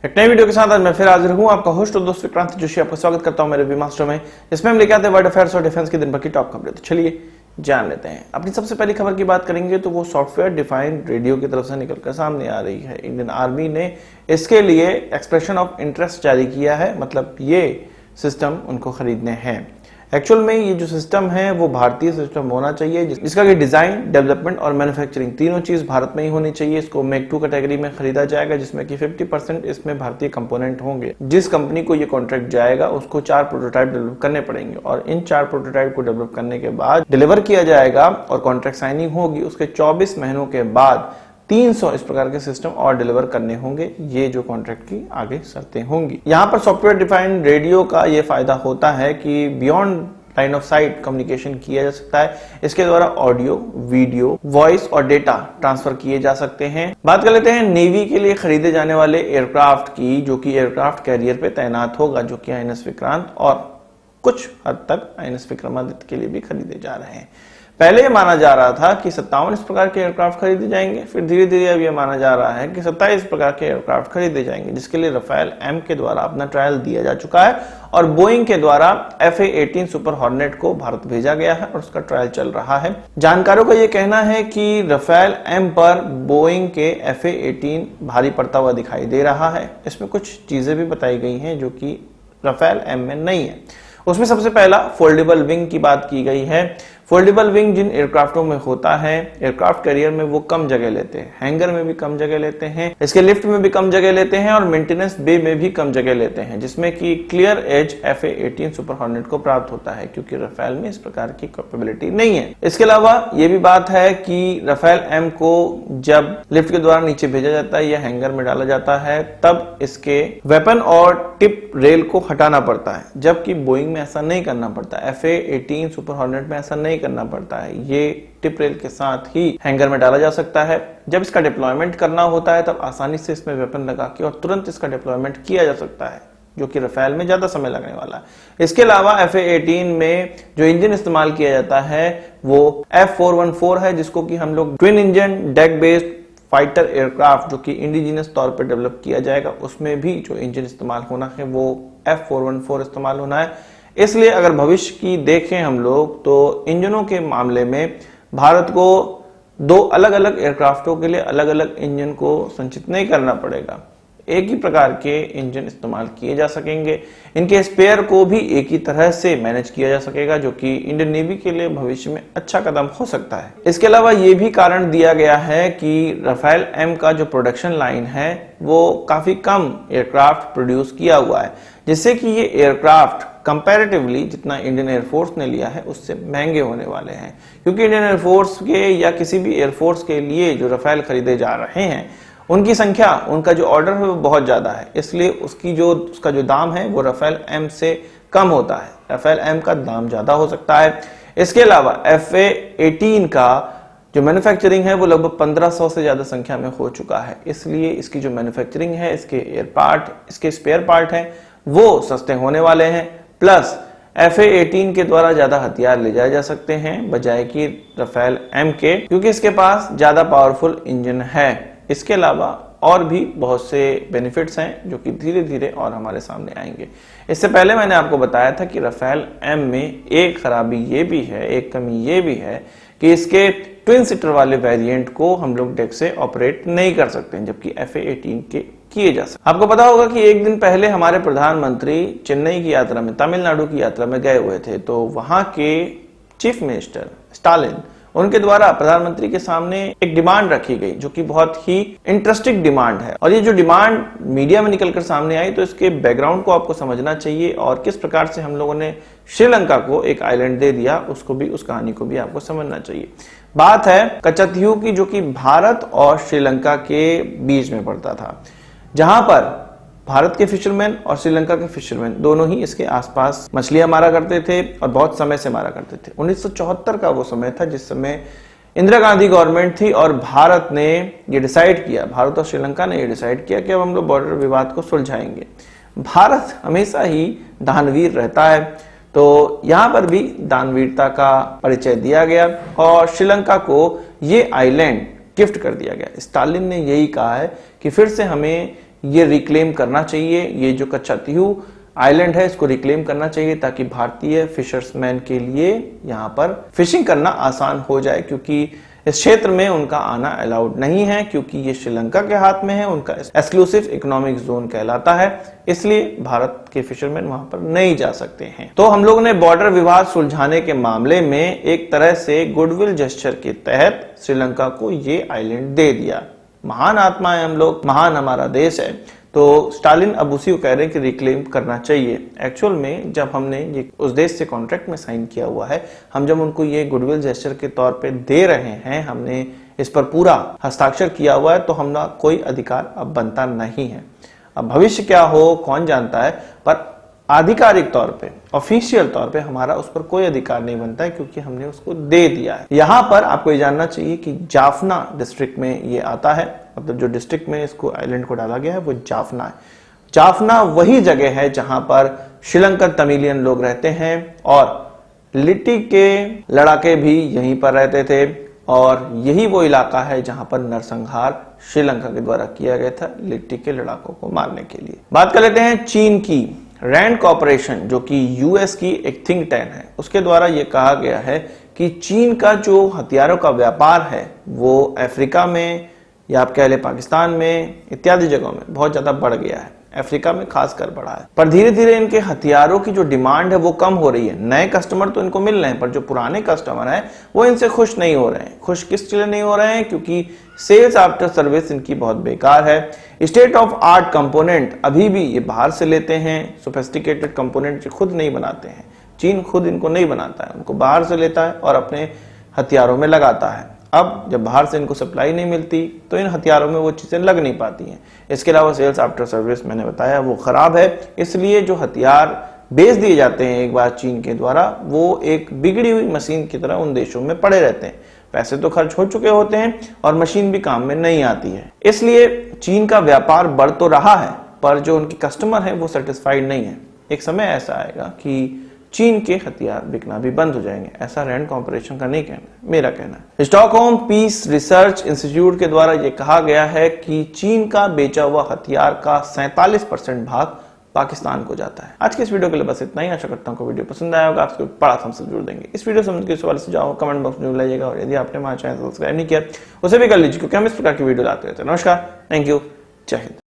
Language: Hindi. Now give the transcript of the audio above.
एक नई वीडियो के साथ आज मैं फिर हाजिर हूं। आपका होस्ट और दोस्त विक्रांत जोशी आपका स्वागत करता हूं मेरे वीमास्टर में, जिसमें हम लेके आते हैं वर्ल्ड अफेयर्स और डिफेंस की दिन भर की टॉप खबरें। तो चलिए जान लेते हैं। अपनी सबसे पहली खबर की बात करेंगे तो वो सॉफ्टवेयर डिफाइंड रेडियो की तरफ से निकलकर सामने आ रही है। इंडियन आर्मी ने इसके लिए एक्सप्रेशन ऑफ इंटरेस्ट जारी किया है, मतलब ये सिस्टम उनको खरीदने हैं। एक्चुअल में ये जो सिस्टम है वो भारतीय सिस्टम होना चाहिए, जिसका कि डिजाइन, डेवलपमेंट और मैन्युफैक्चरिंग तीनों चीज भारत में ही होनी चाहिए। इसको मेक टू कैटेगरी में खरीदा जाएगा, जिसमें कि 50% इसमें भारतीय कंपोनेंट होंगे। जिस कंपनी को ये कॉन्ट्रैक्ट जाएगा उसको 4 प्रोटोटाइप डेवलप करने पड़ेंगे और इन 4 प्रोटोटाइप को डेवलप करने के बाद डिलीवर किया जाएगा और कॉन्ट्रैक्ट साइनिंग होगी। उसके 24 महीनों के बाद 300 इस प्रकार के सिस्टम और डिलीवर करने होंगे। ये जो कॉन्ट्रैक्ट की आगे शर्तें होंगी। यहाँ पर सॉफ्टवेयर डिफाइंड रेडियो का ये फायदा होता है कि beyond line of site communication किया जा सकता है। इसके द्वारा ऑडियो, वीडियो, वॉइस और डेटा ट्रांसफर किए जा सकते हैं। बात कर लेते हैं नेवी के लिए खरीदे जाने वाले एयरक्राफ्ट की, जो कि एयरक्राफ्ट कैरियर पे तैनात होगा, जो कि आईएनएस विक्रांत और कुछ हद तक आईएनएस विक्रमादित्य के लिए भी खरीदे जा रहे हैं। पहले ये माना जा रहा था कि 57 इस प्रकार के एयरक्राफ्ट खरीदे जाएंगे, फिर धीरे धीरे अब ये माना जा रहा है कि 27 प्रकार के एयरक्राफ्ट खरीदे जाएंगे, जिसके लिए राफेल एम के द्वारा अपना ट्रायल दिया जा चुका है और बोइंग के द्वारा FA-18 सुपर हॉर्नेट को भारत भेजा गया है और उसका ट्रायल चल रहा है। जानकारों का ये कहना है कि राफेल एम पर बोइंग के FA-18 भारी पड़ता हुआ दिखाई दे रहा है। इसमें कुछ चीजें भी बताई गई हैं जो कि राफेल एम में नहीं है। उसमें सबसे पहला फोल्डेबल विंग की बात की गई है। फोल्डेबल विंग जिन एयरक्राफ्टों में होता है, एयरक्राफ्ट कैरियर में वो कम जगह लेते हैं, हैंगर में भी कम जगह लेते हैं, इसके लिफ्ट में भी कम जगह लेते हैं और मेंटेनेंस बे में भी कम जगह लेते हैं, जिसमें कि clear as FA-18 super hornet को प्राप्त होता है, क्योंकि राफेल में इस प्रकार की कैपेबिलिटी नहीं है। इसके अलावा ये भी बात है कि राफेल एम को जब लिफ्ट के द्वारा नीचे भेजा जाता है या हैंगर में डाला जाता है, तब इसके वेपन और टिप रेल को हटाना पड़ता है, जबकि बोइंग में ऐसा नहीं करना पड़ता। FA-18 सुपर हॉर्नेट में ऐसा नहीं करना पड़ता है। ये टिप रेल के साथ ही हैंगर में डाला जा सकता है। जब इसका डिप्लॉयमेंट करना होता है तब आसानी से इसमें वेपन लगा के और तुरंत इसका डिप्लॉयमेंट किया जा सकता है, जो कि राफेल में ज्यादा समय लगने वाला है। इसके अलावा FA-18 में जो इंजन इस्तेमाल किया जाता है वो F414 है, जिसको कि हम लोग twin engine deck based fighter aircraft, जो कि इंडिजिनस तौर पर डेवलप किया जाएगा, उसमें भी जो इंजन इस्तेमाल होना है वो F414 इस्तेमाल होना है। इसलिए अगर भविष्य की देखें हम लोग तो इंजनों के मामले में भारत को 2 अलग अलग एयरक्राफ्टों के लिए अलग अलग इंजन को संचित नहीं करना पड़ेगा। एक ही प्रकार के इंजन इस्तेमाल किए जा सकेंगे। इनके स्पेयर को भी एक ही तरह से मैनेज किया जा सकेगा, जो कि इंडियन नेवी के लिए भविष्य में अच्छा कदम हो सकता है। इसके अलावा ये भी कारण दिया गया है कि राफेल एम का जो प्रोडक्शन लाइन है वो काफी कम एयरक्राफ्ट प्रोड्यूस किया हुआ है, जिससे कि ये एयरक्राफ्ट कंपैरेटिवली जितना इंडियन एयरफोर्स ने लिया है उससे महंगे होने वाले हैं, क्योंकि इंडियन एयरफोर्स के या किसी भी एयरफोर्स के लिए जो राफेल खरीदे जा रहे हैं उनकी संख्या, उनका जो ऑर्डर है वो बहुत ज्यादा है। इसलिए उसका जो दाम है वो राफेल एम से कम होता है। राफेल एम का दाम ज्यादा हो सकता है। इसके अलावा FA-18 का जो मैन्युफैक्चरिंग है वो लगभग 1500 से ज्यादा संख्या में हो चुका है। इसलिए इसकी जो मैन्युफैक्चरिंग है, इसके एयर पार्ट, इसके स्पेयर पार्ट हैं वो सस्ते होने वाले हैं। प्लस FA-18 के द्वारा ज्यादा हथियार ले जाए जा सकते हैं बजाय कि राफेल एम के, क्योंकि इसके पास ज्यादा पावरफुल इंजन है। इसके अलावा और भी बहुत से बेनिफिट्स हैं जो कि धीरे धीरे और हमारे सामने आएंगे। इससे पहले मैंने आपको बताया था कि राफेल एम में एक खराबी ये भी है, एक कमी ये भी है कि इसके ट्विन सीटर वाले वेरिएंट को हम लोग डेक से ऑपरेट नहीं कर सकते, जबकि FA-18 के किए जा सकते। आपको पता होगा कि एक दिन पहले हमारे प्रधानमंत्री चेन्नई की यात्रा में, तमिलनाडु की यात्रा में गए हुए थे, तो वहां के चीफ मिनिस्टर स्टालिन, उनके द्वारा प्रधानमंत्री के सामने एक डिमांड रखी गई जो कि बहुत ही इंटरेस्टिंग डिमांड है। और ये जो डिमांड मीडिया में निकलकर सामने आई तो इसके बैकग्राउंड को आपको समझना चाहिए और किस प्रकार से हम लोगों ने श्रीलंका को एक आइलैंड दे दिया, उसको भी, उस कहानी को भी आपको समझना चाहिए। बात है कचतयू की, जो कि भारत और श्रीलंका के बीच में पड़ता था, जहां पर भारत के फिशरमैन और श्रीलंका के फिशरमैन दोनों ही इसके आसपास मछलियां मारा करते थे और बहुत समय से मारा करते थे। 1974 का वो समय था जिस समय इंदिरा गांधी गवर्नमेंट थी और भारत ने ये डिसाइड किया, भारत और श्रीलंका ने ये डिसाइड किया कि अब हम लोग बॉर्डर विवाद को सुलझाएंगे। भारत हमेशा ही दानवीर रहता है, तो यहां पर भी दानवीरता का परिचय दिया गया और श्रीलंका को ये आइलैंड गिफ्ट कर दिया गया। स्टालिन ने यही कहा है कि फिर से हमें ये रिक्लेम करना चाहिए। ये जो कच्छातीहू आइलैंड है इसको रिक्लेम करना चाहिए ताकि भारतीय फिशर्समैन के लिए यहाँ पर फिशिंग करना आसान हो जाए, क्योंकि इस क्षेत्र में उनका आना अलाउड नहीं है, क्योंकि ये श्रीलंका के हाथ में है, उनका एक्सक्लूसिव इकोनॉमिक जोन कहलाता है, इसलिए भारत के फिशरमैन वहां पर नहीं जा सकते हैं। तो हम लोग ने बॉर्डर विवाद सुलझाने के मामले में एक तरह से गुडविल जेस्चर के तहत श्रीलंका को ये आइलैंड दे दिया। महान आत्मा है हम लोग, महान हमारा देश है, तो स्टालिन अब उसी को कह रहे हैं कि रिक्लेम करना चाहिए। एक्चुअल में जब हमने ये उस देश से कॉन्ट्रैक्ट में साइन किया हुआ है, हम जब उनको ये गुडविल जेस्चर के तौर पे दे रहे हैं, हमने इस पर पूरा हस्ताक्षर किया हुआ है, तो हमारा कोई अधिकार अब बनता नहीं है। अब भविष्य क्या हो कौन जानता है, पर आधिकारिक तौर पे, ऑफिशियल तौर पे हमारा उस पर कोई अधिकार नहीं बनता है, क्योंकि हमने उसको दे दिया है। यहाँ पर आपको ये जानना चाहिए कि जाफना डिस्ट्रिक्ट में ये आता है, मतलब जो डिस्ट्रिक्ट में इसको आइलैंड को डाला गया है वो जाफना है। जाफना वही जगह है जहां पर श्रीलंकन तमिलियन लोग रहते हैं और लिट्टी के लड़ाके भी यहीं पर रहते थे, और यही वो इलाका है जहां पर नरसंहार श्रीलंका के द्वारा किया गया था लिट्टी के लड़ाकों को मारने के लिए। बात कर लेते हैं चीन की। रैंड कॉर्पोरेशन जो कि यूएस की एक थिंक टैंक है, उसके द्वारा यह कहा गया है कि चीन का जो हथियारों का व्यापार है वो अफ्रीका में या आप कह ले पाकिस्तान में इत्यादि जगहों में बहुत ज्यादा बढ़ गया है, अफ्रीका में खासकर बढ़ा है। पर धीरे धीरे इनके हथियारों की जो डिमांड है वो कम हो रही है। नए कस्टमर तो इनको मिल रहे हैं, पर जो पुराने कस्टमर हैं वो इनसे खुश नहीं हो रहे हैं। खुश किस लिए नहीं हो रहे हैं? क्योंकि सेल्स आफ्टर सर्विस इनकी बहुत बेकार है। स्टेट ऑफ आर्ट कंपोनेंट अभी भी ये बाहर से लेते हैं, सोफिस्टिकेटेड कंपोनेंट खुद नहीं बनाते हैं। चीन खुद इनको नहीं बनाता है, उनको बाहर से लेता है और अपने हथियारों में लगाता है। अब जब बाहर से इनको सप्लाई नहीं मिलती तो इन हथियारों में वो चीजें लग नहीं पाती हैं। इसके अलावा सेल्स आफ्टर सर्विस मैंने बताया वो खराब है, इसलिए जो हथियार बेच दिए जाते हैं एक बार चीन के द्वारा, वो एक बिगड़ी हुई मशीन की तरह उन देशों में पड़े रहते हैं। पैसे तो खर्च हो चुके होते हैं और मशीन भी काम में नहीं आती है। इसलिए चीन का व्यापार बढ़ तो रहा है, पर जो उनके कस्टमर है वो सेटिस्फाइड नहीं है। एक समय ऐसा आएगा कि चीन के हथियार बिकना भी बंद हो जाएंगे। ऐसा रैंड कॉर्पोरेशन का नहीं कहना, मेरा कहना है। स्टॉकहोम पीस रिसर्च इंस्टीट्यूट के द्वारा यह कहा गया है कि चीन का बेचा हुआ हथियार का 47% भाग पाकिस्तान को जाता है। आज के इस वीडियो के लिए बस इतना ही। आशा करता हूं वीडियो पसंद आया होगा, आपको बड़ा थम्स अप जरूर देंगे। इस वीडियो संबंधित किसी सवाल से जाओ कमेंट बॉक्स में जरूर लाइएगा, और यदि आपने हमारा चैनल सब्सक्राइब नहीं किया उसे भी कर लीजिए, क्योंकि हम इस प्रकार की वीडियो लाते रहते हैं। नमस्कार, थैंक यू, जय हिंद।